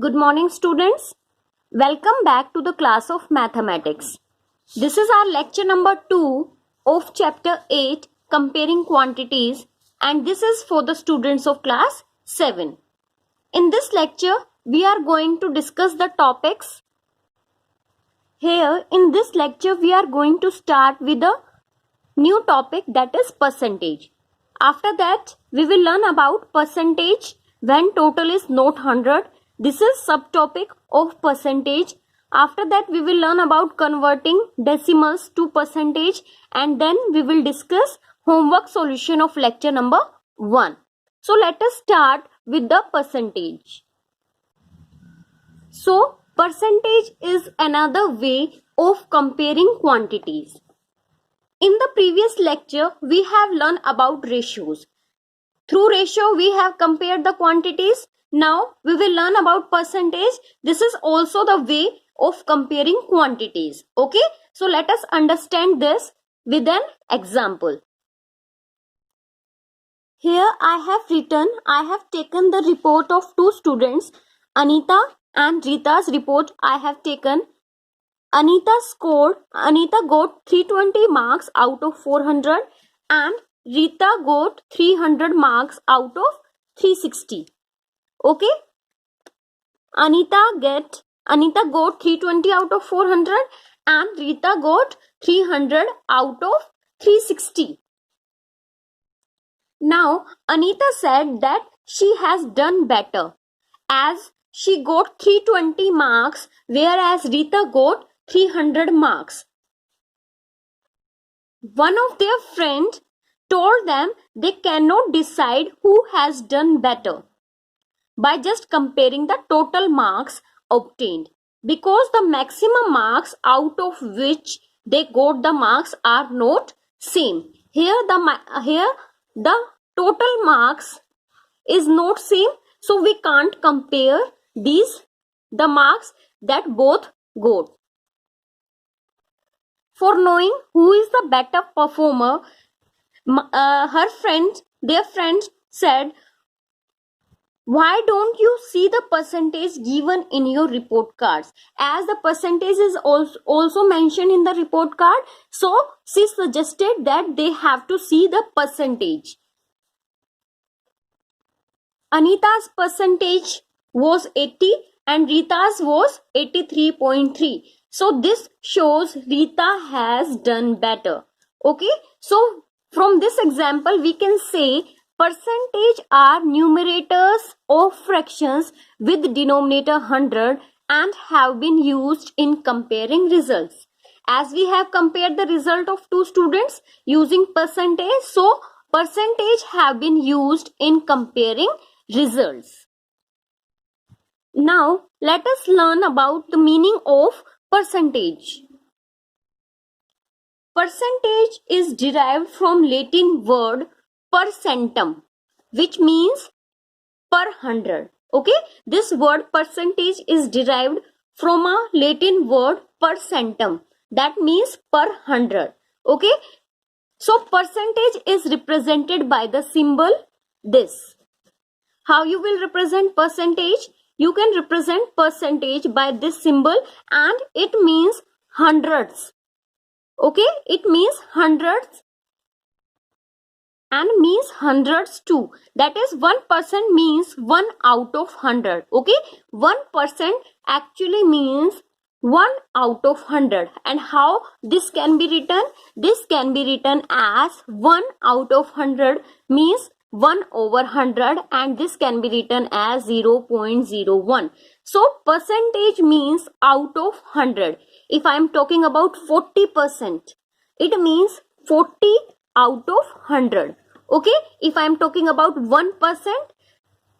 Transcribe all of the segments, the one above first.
Good morning, students. Welcome back to the class of mathematics. This is our lecture number 2 of chapter 8, comparing quantities, and this is for the students of class 7. In this lecture, we are going to discuss the topics. Here, in this lecture, we are going to start with a new topic, that is percentage. After that, we will learn about percentage when total is not 100. This is subtopic of percentage. After that, we will learn about converting decimals to percentage, and then we will discuss homework solution of lecture number 1. So let us start with the percentage. So percentage is another way of comparing quantities. In the previous lecture, we have learned about ratios. Through ratio, we have compared the quantities. Now, we will learn about percentage. This is also the way of comparing quantities. Okay, so let us understand this with an example. Here I have taken the report of two students, Anita and Rita's report I have taken. Anita got 320 marks out of 400 and Rita got 300 marks out of 360. Okay, Anita got 320 out of 400 and Rita got 300 out of 360. Now Anita said that she has done better as she got 320 marks whereas Rita got 300 marks. One of their friends told them they cannot decide who has done better by just comparing the total marks obtained, because the maximum marks out of which they got the marks are not same. Here the total marks is not same, so we can't compare the marks that both got. For knowing who is the better performer, their friends said, why don't you see the percentage given in your report cards? As the percentage is also mentioned in the report card, so she suggested that they have to see the percentage. Anita's percentage was 80 and Rita's was 83.3. So this shows Rita has done better. Okay, so from this example we can say percentage are numerators of fractions with denominator 100 and have been used in comparing results. As we have compared the result of two students using percentage, so percentage have been used in comparing results. Now let us learn about the meaning of percentage. Percentage is derived from Latin word percentum, which means per 100. Okay, this word percentage is derived from a Latin word percentum, that means per 100. Okay, so percentage is represented by the symbol this. How you will represent percentage? You can represent percentage by this symbol, and it means hundreds. Okay, it means hundreds and means hundreds too. That is 1% means 1 out of 100. Okay, 1% actually means 1 out of 100. And how this can be written? This can be written as 1 out of 100 means 1 over 100, and this can be written as 0.01. So percentage means out of 100. If I am talking about 40%, it means 40 out of 100. Okay, if I am talking about 1%,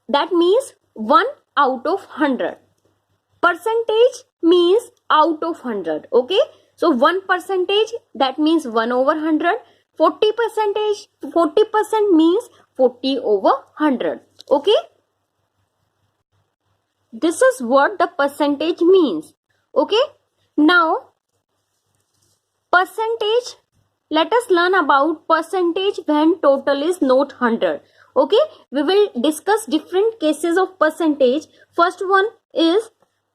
that means 1 out of 100. Percentage means out of 100. Okay, so 1%, that means 1 over 100. 40% means 40 over 100. Okay, this is what the percentage means. Okay, now percentage, let us learn about percentage when total is not 100. Okay, we will discuss different cases of percentage. First one is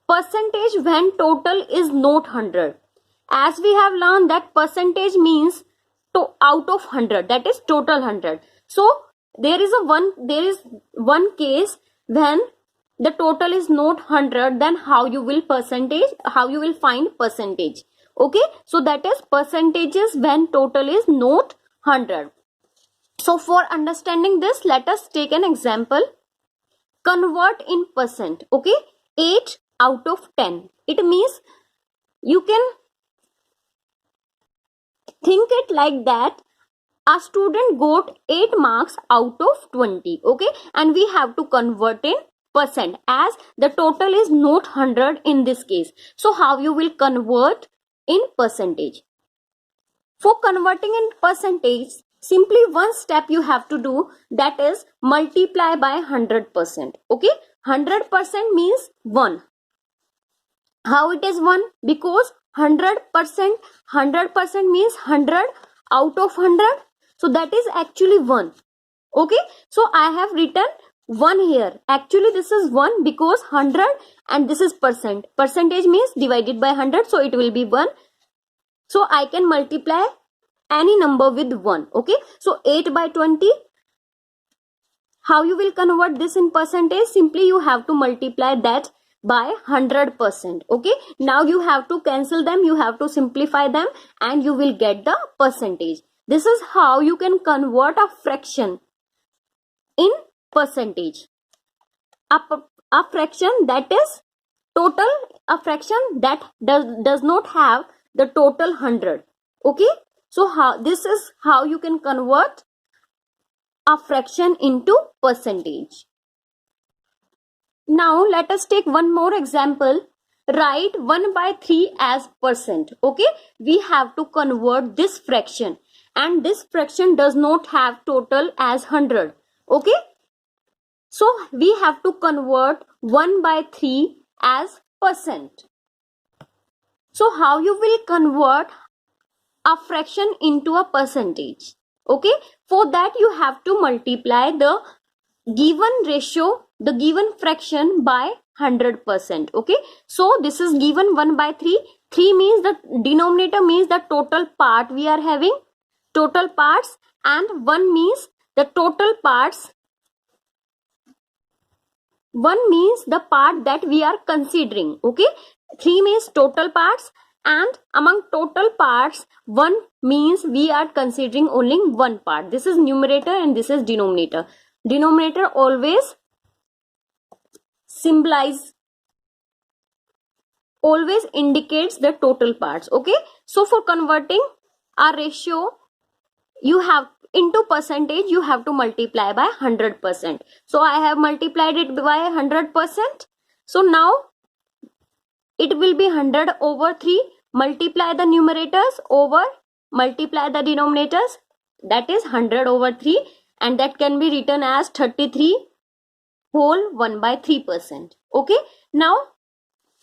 percentage when total is not 100. As we have learned that percentage means to out of 100, that is total 100. So there is one case when the total is not 100, then how you will find percentage. Okay, so that is percentages when total is not 100. So for understanding this, let us take an example. Convert in percent. Okay, 8 out of 10. It means you can think it like that. A student got 8 marks out of 20. Okay, and we have to convert in percent as the total is not 100 in this case. So how you will convert in percentage? For converting in percentage, simply one step you have to do, that is multiply by 100%. Okay, 100% means 1. How it is 1? Because 100% means 100 out of 100. So that is actually 1. Okay, so I have written 1 here. Actually this is 1 because 100 and this is percent. Percentage means divided by 100, so it will be 1. So I can multiply any number with 1. Okay, so 8 by 20. How you will convert this in percentage? Simply you have to multiply that by 100%. Okay, now you have to cancel them, you have to simplify them, and you will get the percentage. This is how you can convert a fraction in percentage. A fraction that is total, a fraction that does not have the total 100. Okay, so this is how you can convert a fraction into percentage. Now let us take one more example. Write 1 by 3 as percent. Okay, we have to convert this fraction, and this fraction does not have total as 100. Okay, so we have to convert 1 by 3 as percent. So how you will convert a fraction into a percentage? Okay, for that you have to multiply the given ratio, the given fraction by 100%. Okay, so this is given 1 by 3. 3 means the denominator means the total part we are having, total parts, and 1 means the total parts. 1 means the part that we are considering. Okay, 3 means total parts, and among total parts 1 means we are considering only one part. This is numerator and this is denominator. Denominator always always indicates the total parts. Okay, so for converting a ratio, you have into percentage, you have to multiply by 100%. So I have multiplied it by 100%. So now it will be 100 over 3. Multiply the numerators over multiply the denominators, that is 100 over 3, and that can be written as 33 whole 1 by 3%. Okay, now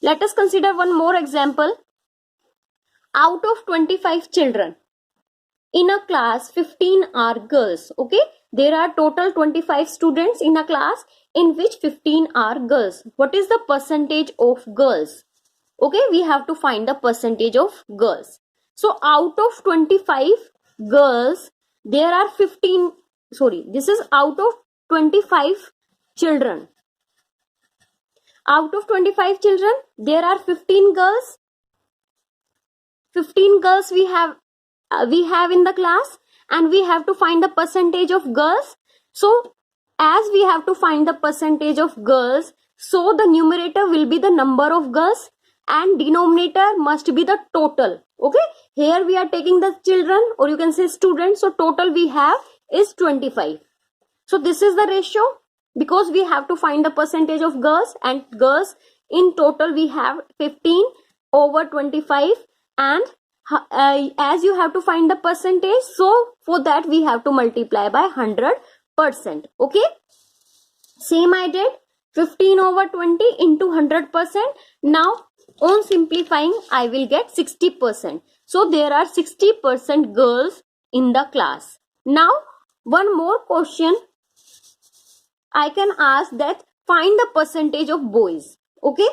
let us consider one more example. Out of 25 children in a class, 15 are girls. Okay, there are total 25 students in a class in which 15 are girls. What is the percentage of girls? Okay, we have to find the percentage of girls. So out of 25 girls, there are 15, sorry, this is out of 25 children. Out of 25 children, there are 15 girls. 15 girls we have in the class, and we have to find the percentage of girls. So as we have to find the percentage of girls, so the numerator will be the number of girls and denominator must be the total. Okay, here we are taking the children, or you can say students, so total we have is 25. So this is the ratio, because we have to find the percentage of girls, and girls in total we have 15 over 25, and as you have to find the percentage, so for that we have to multiply by 100%. Okay, same I did, 15 over 20 into 100%. Now on simplifying, I will get 60%. So there are 60% girls in the class. Now one more question I can ask that find the percentage of boys. Okay,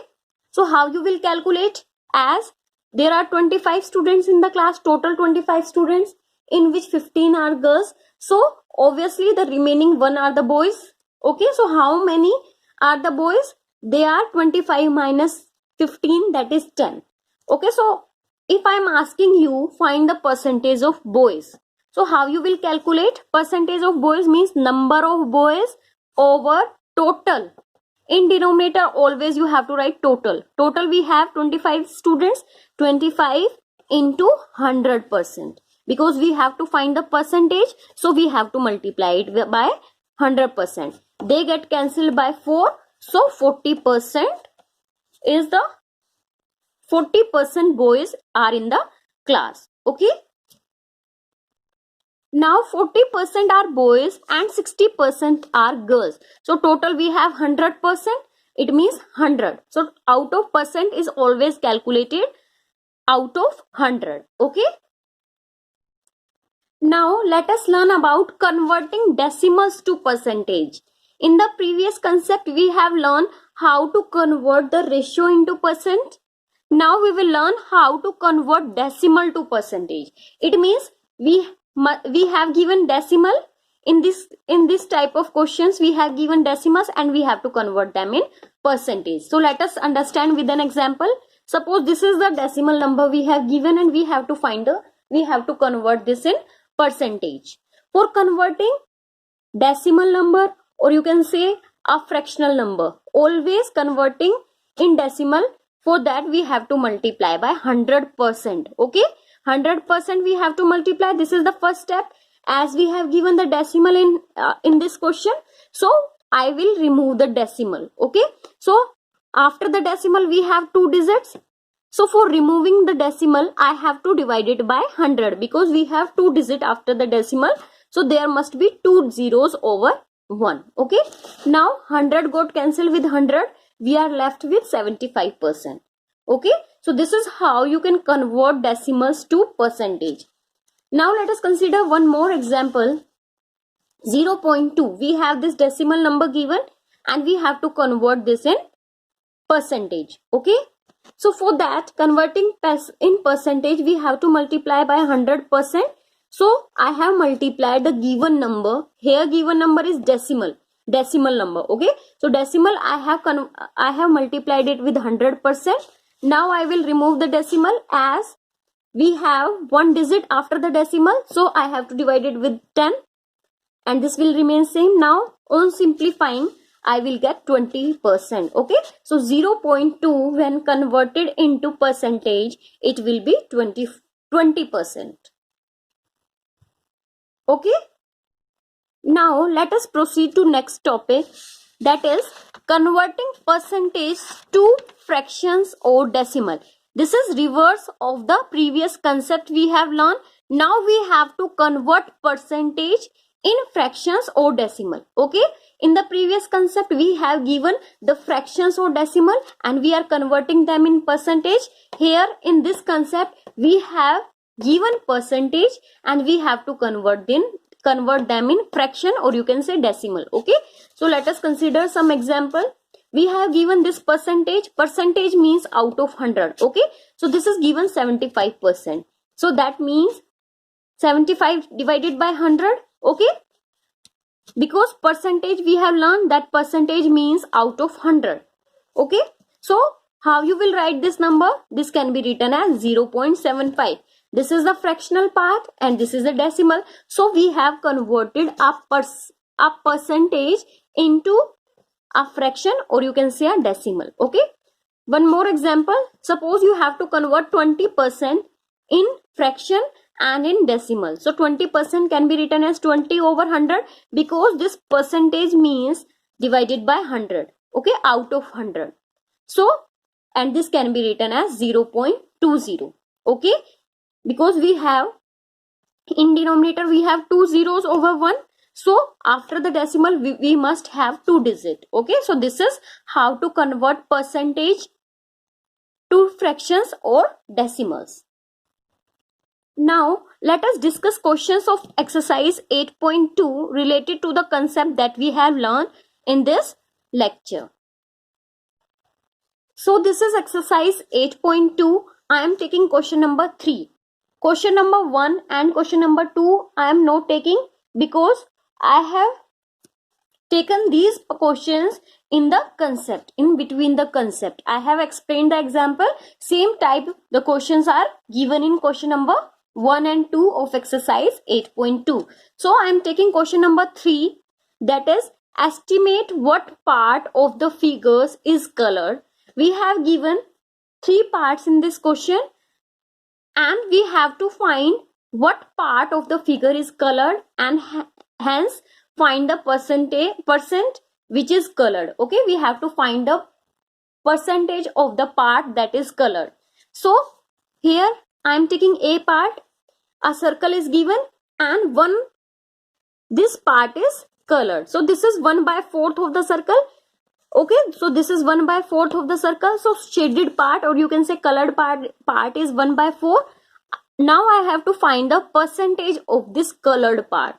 so how you will calculate? As there are 25 students in the class, total 25 students, in which 15 are girls, so obviously the remaining one are the boys. Okay, so how many are the boys? They are 25 minus 15, that is 10. Okay, so if I'm asking you find the percentage of boys, so how you will calculate? Percentage of boys means number of boys over total. In denominator always you have to write total. Total we have 25 students, 25 into 100%. Because we have to find the percentage, so we have to multiply it by 100%. They get cancelled by 4, so 40% is the 40% boys are in the class. Okay, now 40% are boys and 60% are girls, so total we have 100%. It means 100, so out of percent is always calculated out of 100. Okay, now let us learn about converting decimals to percentage. In the previous concept we have learned how to convert the ratio into percent. Now we will learn how to convert decimal to percentage. It means we have given decimal in this type of questions. We have given decimals and we have to convert them in percentage. So let us understand with an example. Suppose this is the decimal number we have given and we have to convert this in percentage. For converting decimal number, or you can say a fractional number, always converting in decimal, for that we have to multiply by 100%. Okay, 100% we have to multiply. This is the first step. As we have given the decimal in this question, so I will remove the decimal. Okay, so after the decimal we have 2 digits. So for removing the decimal I have to divide it by 100, because we have 2 digits after the decimal, so there must be 2 zeros over 1. Okay, now 100 got cancelled with 100, we are left with 75%. Okay, so this is how you can convert decimals to percentage. Now let us consider one more example. 0.2, we have this decimal number given and we have to convert this in percentage. Okay, so for that, converting in percentage, we have to multiply by 100%. So I have multiplied the given number. Here given number is decimal number. Okay, so decimal I have multiplied it with 100%. Now I will remove the decimal, as we have 1 digit after the decimal, so I have to divide it with 10 and this will remain same. Now on simplifying I will get 20%. Okay, so 0.2 when converted into percentage, it will be 20%. Okay, now let us proceed to next topic, that is converting percentage to fractions or decimal. This is reverse of the previous concept we have learned. Now we have to convert percentage in fractions or decimal. Okay, in the previous concept we have given the fractions or decimal and we are converting them in percentage. Here in this concept we have given percentage and we have to convert them in fraction, or you can say decimal. Okay, so let us consider some example. We have given this percentage means out of 100. Okay, so this is given 75%, so that means 75 divided by 100. Okay, because percentage we have learned that percentage means out of 100. Okay, so how you will write this number? This can be written as 0.75. This is the fractional part and this is the decimal. So we have converted a percentage into a fraction, or you can say a decimal. Okay, one more example. Suppose you have to convert 20% in fraction and in decimal. So 20% can be written as 20 over 100, because this percentage means divided by 100. Okay, out of 100. So, and this can be written as 0.20. Okay, because we have in denominator we have 2 zeros over 1. So after the decimal we must have 2 digits. Okay, so this is how to convert percentage to fractions or decimals. Now let us discuss questions of exercise 8.2 related to the concept that we have learned in this lecture. So this is exercise 8.2. I am taking question number 3. Question number 1 and question number 2 I am not taking because I have taken these questions in the concept, in between the concept. I have explained the example. Same type the questions are given in question number 1 and 2 of exercise 8.2. So I am taking question number 3, that is estimate what part of the figures is colored. We have given 3 parts in this question and we have to find what part of the figure is colored and hence find the percent which is colored. Okay, we have to find the percentage of the part that is colored. So here I am taking a part. A circle is given and this part is colored. So this is 1/4 of the circle. Okay, so this is 1/4 of the circle. So shaded part, or you can say colored part is 1/4. Now I have to find the percentage of this colored part.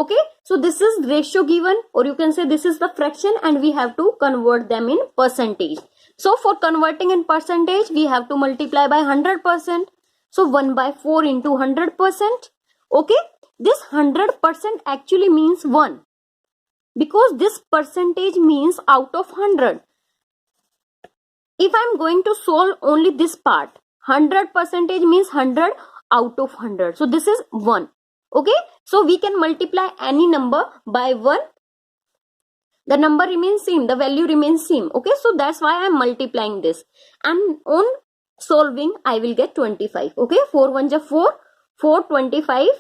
Okay, so this is ratio given, or you can say this is the fraction, and we have to convert them in percentage. So for converting in percentage, we have to multiply by 100%. So 1/4 into 100%. Okay, this 100% actually means 1 because this percentage means out of 100. If I'm going to solve only this part, 100% means 100 out of 100. So this is 1. Okay, so we can multiply any number by 1. The number remains same, the value remains same. Okay, so that's why I'm multiplying this. And on solving, I will get 25. Okay, 4 1 is 4, 4 25,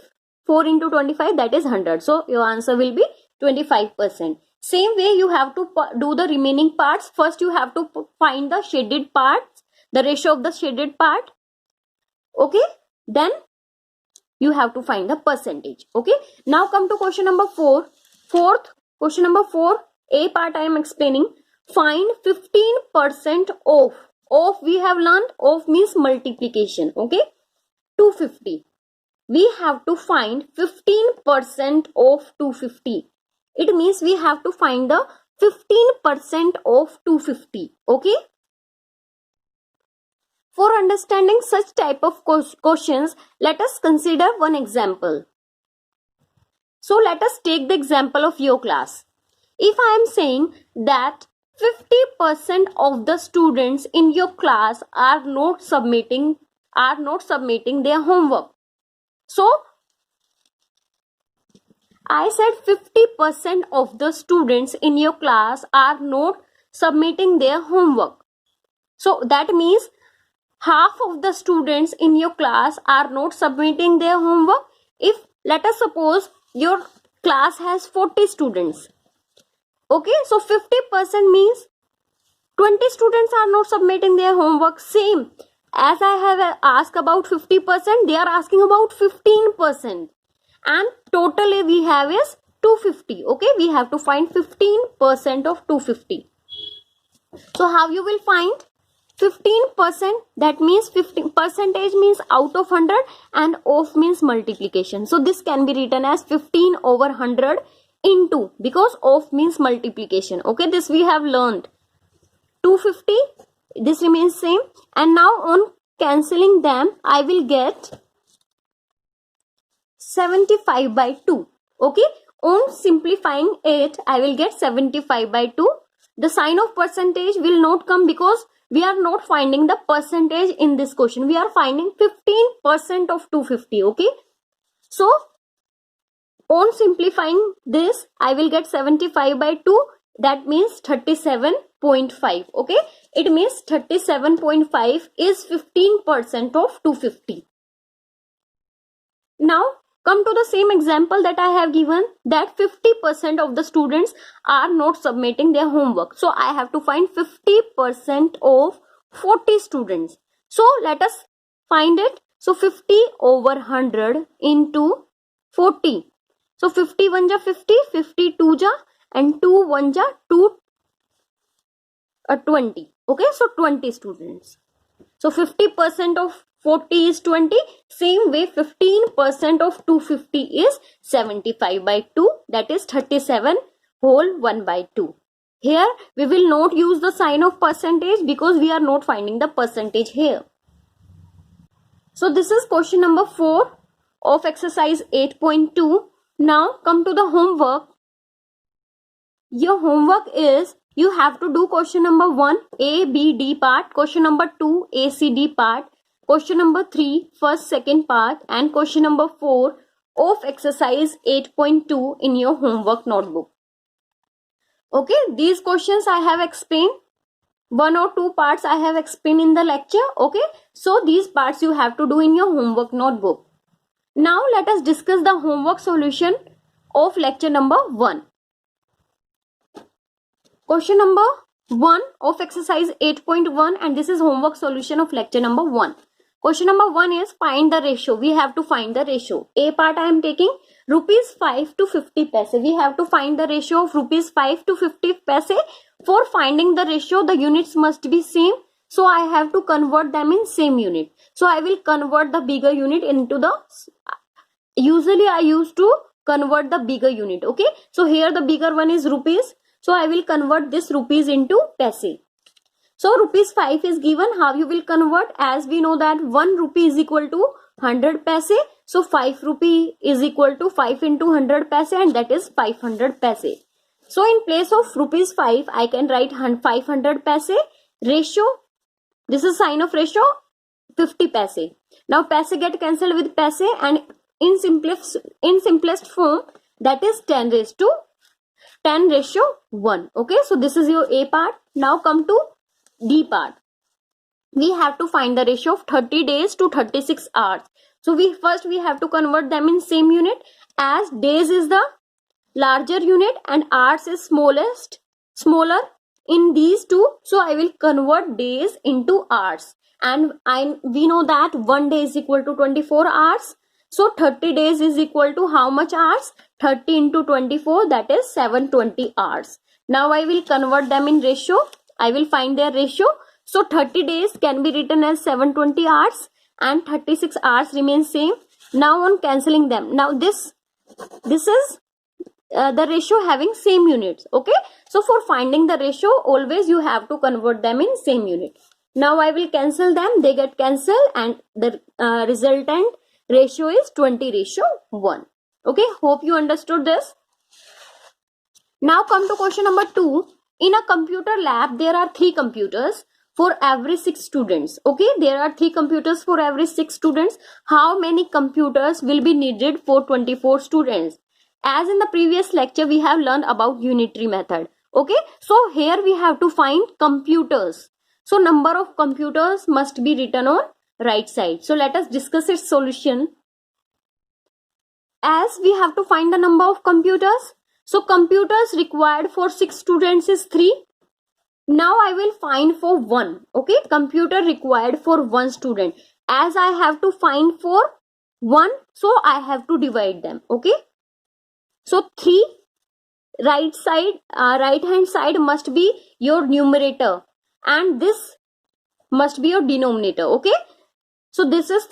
4 into 25, that is 100. So your answer will be 25%. Same way you have to do the remaining parts. First you have to find the shaded parts, the ratio of the shaded part. Okay, then you have to find the percentage. Okay, now come to question number 4. Question number 4, A part I am explaining. Find 15% of. Of we have learned, of means multiplication. Okay, 250. We have to find 15% of 250. It means we have to find the 15% of 250. Okay. For understanding such type of questions, let us consider one example. So let us take the example of your class. If I am saying that 50% of the students in your class are not submitting their homework. So I said 50% of the students in your class are not submitting their homework. So that means half of the students in your class are not submitting their homework. If let us suppose your class has 40 students. Okay, so 50% means 20 students are not submitting their homework. Same as I have asked about 50%, they are asking about 15%. And totally we have is 250. Okay, we have to find 15% of 250. So how you will find 15%? That means 15% means out of 100 and of means multiplication. So this can be written as 15 over 100 into, because of means multiplication. Okay, this we have learned. 250, this remains same, and now on cancelling them I will get 75/2. Okay, on simplifying it I will get 75/2. The sign of percentage will not come because we are not finding the percentage in this question. We are finding 15% of 250. Okay, so on simplifying this I will get 75/2. That means 37.5. Okay, it means 37.5 is 15% of 250. Now come to the same example that I have given, that 50% of the students are not submitting their homework. So I have to find 50% of 40 students. So let us find it. So 50 over 100 into 40. So 50 1 ja 50, 50 2 ja, and 2 1 ja 2, 20. Okay, so 20 students. So 50% of 40 is 20. Same way 15% of 250 is 75/2. That is 37 whole 1/2. Here we will not use the sign of percentage because we are not finding the percentage here. So this is question number 4 of exercise 8.2. Now come to the homework. Your homework is you have to do question number 1 A, B, D part, question number 2 A, C, D part, question number 3 first, second part, and question number 4 of exercise 8.2 in your homework notebook. Okay, these questions I have explained. 1 or 2 parts I have explained in the lecture. Okay, so these parts you have to do in your homework notebook. Now let us discuss the homework solution of lecture number 1. Question number 1 of exercise 8.1, and this is homework solution of lecture number 1. Question number 1 is find the ratio. We have to find the ratio. A part I am taking rupees 5 to 50 paise. We have to find the ratio of rupees 5 to 50 paise. For finding the ratio, the units must be same. So I have to convert them in same unit. So I will convert the bigger unit into the, usually I used to convert the bigger unit. Okay, so here the bigger one is rupees. So I will convert this rupees into paise. So rupees 5 is given. How you will convert? As we know that 1 rupee is equal to 100 paise. So 5 rupee is equal to 5 into 100 paise, and that is 500 paise. So in place of rupees 5, I can write 500 paise. Ratio, this is sign of ratio, 50 paise. Now paise get cancelled with paise, and in simplest form, that is 10 raised to 10 ratio 1. Okay, so this is your A part. Now come to D part. We have to find the ratio of 30 days to 36 hours. So we have to convert them in same unit, as days is the larger unit and hours is smaller in these two. So I will convert days into hours, and we know that 1 day is equal to 24 hours. So 30 days is equal to how much hours? 30 into 24, that is 720 hours. Now I will convert them in ratio. I will find their ratio. So 30 days can be written as 720 hours and 36 hours remain same. Now on cancelling them. Now this is the ratio having same units. Okay, so for finding the ratio, always you have to convert them in same unit. Now I will cancel them. They get cancelled, and the resultant ratio is 20 ratio 1. Okay, hope you understood this. Now come to question number 2. In a computer lab, there are 3 computers for every 6 students. Okay, there are 3 computers for every 6 students. How many computers will be needed for 24 students? As in the previous lecture, we have learned about unitary method. Okay, so here we have to find computers. So number of computers must be written on right side. So let us discuss its solution. As we have to find the number of computers, so computers required for 6 students is 3. Now I will find for 1. Okay, computer required for 1 student. As I have to find for 1, so I have to divide them. Okay, so 3 right hand side must be your numerator, and this must be your denominator. Okay, so this is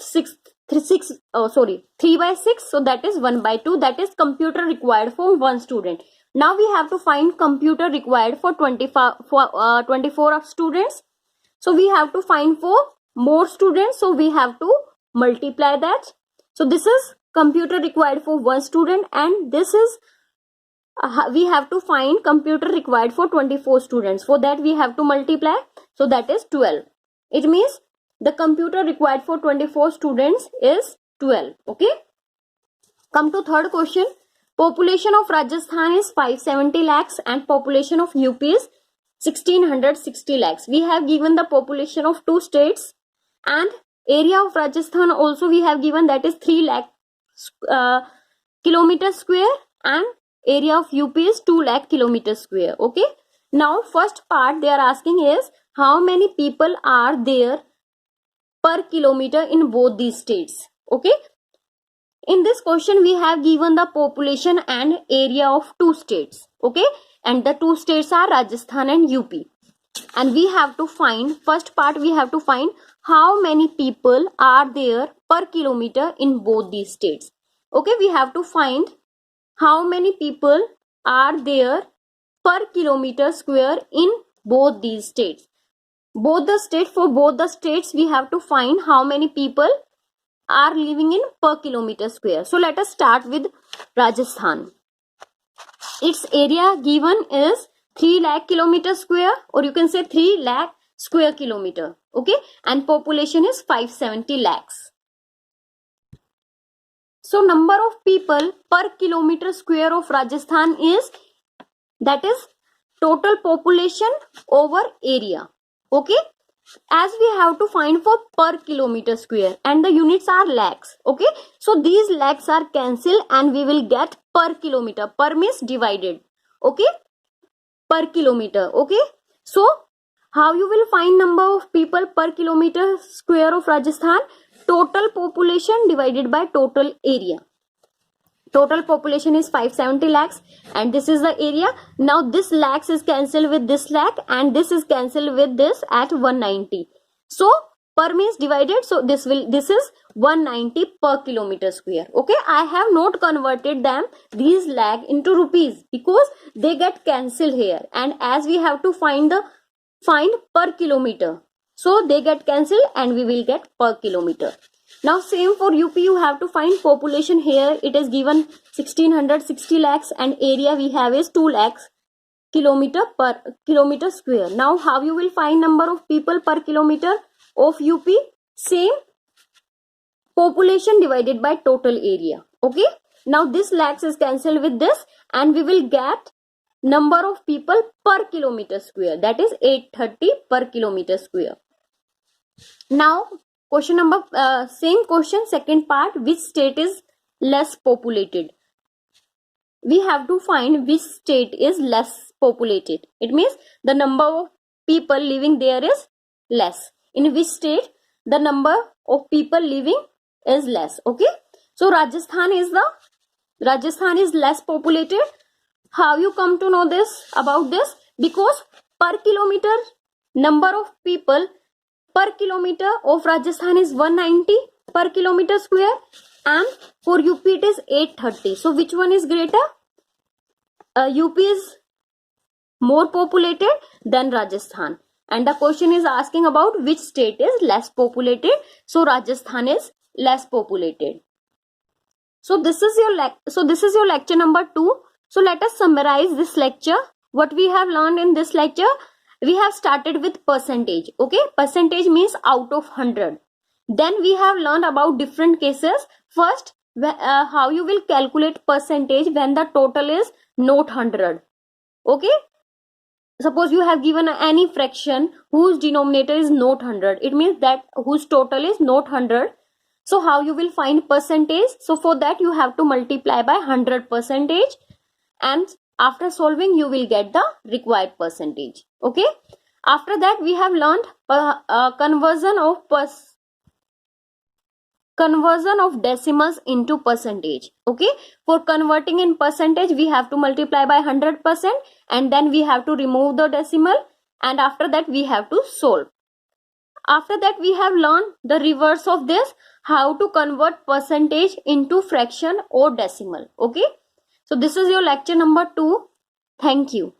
3 by 6, so that is 1 by 2. That is computer required for 1 student. Now we have to find computer required for 24 of students. So we have to find for more students, so we have to multiply that. So this is computer required for 1 student, and this is we have to find computer required for 24 students. For that we have to multiply, so that is 12. It means the computer required for 24 students is 12. Okay, come to third question. Population of Rajasthan is 570 lakhs and population of UP is 1660 lakhs. We have given the population of 2 states, and area of Rajasthan also we have given, that is 3 lakh kilometer square, and area of UP is 2 lakh kilometer square. Okay, now first part they are asking is how many people are there per kilometer in both these states. Okay, in this question we have given the population and area of 2 states. Okay, and the 2 states are Rajasthan and UP, and we have to find, first part we have to find how many people are there per kilometer in both these states. Okay, we have to find how many people are there per kilometer square in both these states. For both the states we have to find how many people are living in per kilometer square. So let us start with Rajasthan. Its area given is 3 lakh kilometer square, or you can say 3 lakh square kilometer. Okay, and population is 570 lakhs. So number of people per kilometer square of Rajasthan is, that is total population over area. Okay, as we have to find for per kilometer square and the units are lakhs. Okay, so these lakhs are cancelled and we will get per kilometer. Per means divided. Okay, per kilometer. Okay, so how you will find number of people per kilometer square of Rajasthan? Total population divided by total area. Total population is 570 lakhs and this is the area. Now this lakhs is cancelled with this lakh and this is cancelled with this at 190. So per means divided, so this is 190 per kilometer square. Okay, I have not converted them these lakh into rupees because they get cancelled here, and as we have to find per kilometer, so they get cancelled and we will get per kilometer. Now same for UP, you have to find population. Here it is given 1660 lakhs and area we have is 2 lakhs kilometer per kilometer square. Now how you will find number of people per kilometer of UP? Same, population divided by total area. Okay, now this lakhs is cancelled with this and we will get number of people per kilometer square, that is 830 per kilometer square. Now question number, same question, second part, which state is less populated? We have to find which state is less populated. It means the number of people living there is less. In which state the number of people living is less. Okay, so Rajasthan is less populated. How you come to know this about this? Because per kilometer number of people per kilometer of Rajasthan is 190 per kilometer square and for UP it is 830. So which one is greater? UP is more populated than Rajasthan, and the question is asking about which state is less populated. So Rajasthan is less populated. So this is your lecture number 2. So let us summarize this lecture. What we have learned in this lecture, we have started with percentage. Okay, percentage means out of 100. Then we have learned about different cases. First, how you will calculate percentage when the total is not 100. Okay, suppose you have given any fraction whose denominator is not 100. It means that whose total is not 100. So how you will find percentage? So for that you have to multiply by 100%, and after solving you will get the required percentage. Okay, after that we have learned conversion of decimals into percentage. Okay, for converting in percentage we have to multiply by 100% and then we have to remove the decimal, and after that we have to solve. After that we have learned the reverse of this, how to convert percentage into fraction or decimal. Okay, so this is your lecture number 2. Thank you.